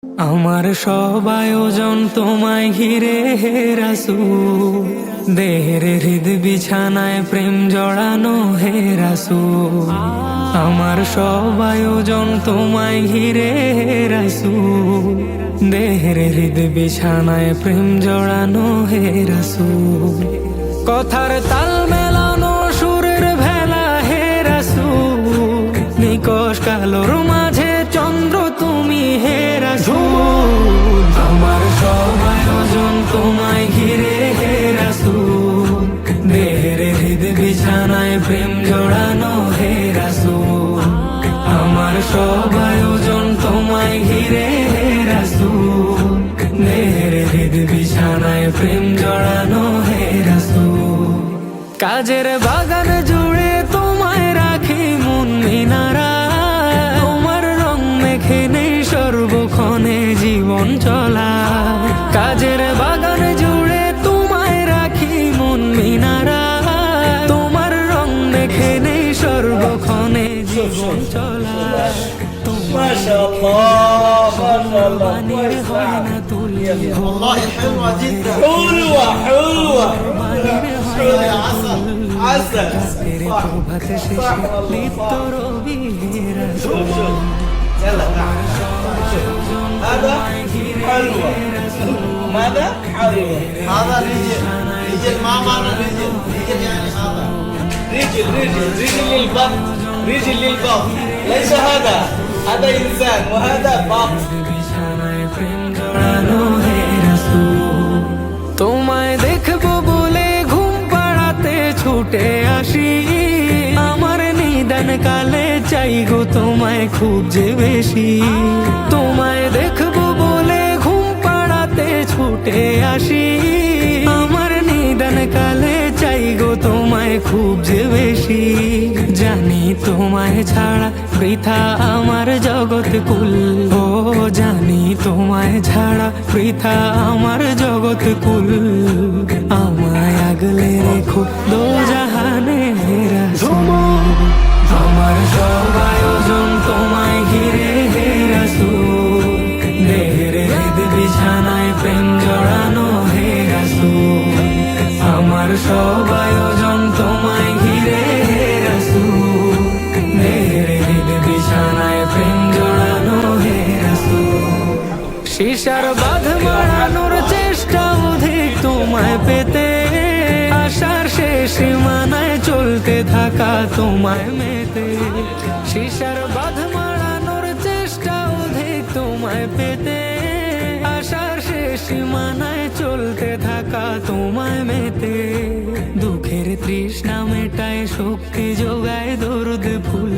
আমার সব আয়োজন তোমায় ঘিরে হে রাসূল, দেহের হৃদ বিছানায় প্রেম জড়ানো হে রাসূল। আমার সব আয়োজন তোমায় ঘিরে হে রাসূল, দেহের হৃদ বিছানায় প্রেম জড়ানো হে রাসূল। কথার তাল মেলানো সুরের ভেলা হে রাসূল, নিকশ কালোর মাঝে চন্দ্র তুমি হে রাসূল। আমার সব আয়োজন তোমায় ঘিরে হে রাসূল, দেহের হৃদ বিছানায় প্রেম জড়ানো হে রাসূল। আমার সব আয়োজন তোমায় ঘিরে হে রাসূল, দেহের হৃদ বিছানায় প্রেম জড়ানো হে রাসূল। কাজের বাগান জুড়ে তোমায় রাখি মন মিনারা, তোমার রং মেখে নেই সর্বক্ষণে জীবন চলা। কাজের বাগান জুড়ে তোমায় রাখি মন মিনারা, তোমার রং মেখে নেই সর্বক্ষণে জীবন চলা। মাশাআল্লাহ মাশাআল্লাহ হয় না তুলি والله حلوة جدا حلوة حلوة حلوة يا عسل عسل صح صح والله شوف شوف يلا تعال هذا حلوة ماذا حلوة هذا رجل رجل ما معنى رجل رجل يعني هذا رجل رجل رجل للبط رجل للبط ليس هذا هذا إنسان وهذا بط তোমায় দেখবো বলে ঘুম পাড়াতে ছুটে আসি, আমার নিদান কালে চাই গো তোমায় খুব যে বেশি। তোমায় দেখবো বলে ঘুম পাড়াতে ছুটে আসি, আমার নিদান কালে চাই গো তোমায় খুব যে বেশি। জানি তোমায় ছাড়া বৃথা আমার জগৎ কুল, ও জানি তোমায় ছাড়া বৃথা আমার জগৎ কুল। আমায় আগলে রেখো দো জাহানে হে রাসূল। আমার সব আয়োজন তোমায় ঘিরে হে রাসূল, দেহের হৃদ বিছানায় প্রেম জড়ানো হে রাসূল। আমার সব আয়োজন তোমায় ঘিরে হে রাসূল, দেহের হৃদ বিছানায় প্রেম জড়ানো হে রাসূল। শিশার বাঁধ মারানোর চেষ্টা অধিক তোমায় পেতে, আশার শেষ সীমানায় চলতে থাকা তোমায় মেতে। শিশার বাঁধ মারানোর চেষ্টা অধিক তোমায় পেতে, আশার শেষ সীমানায় চলতে থাকা তোমায় মেতে। দুঃখের তৃষ্ণা মেটায় শক্তি যোগায় দরুদ ফুল।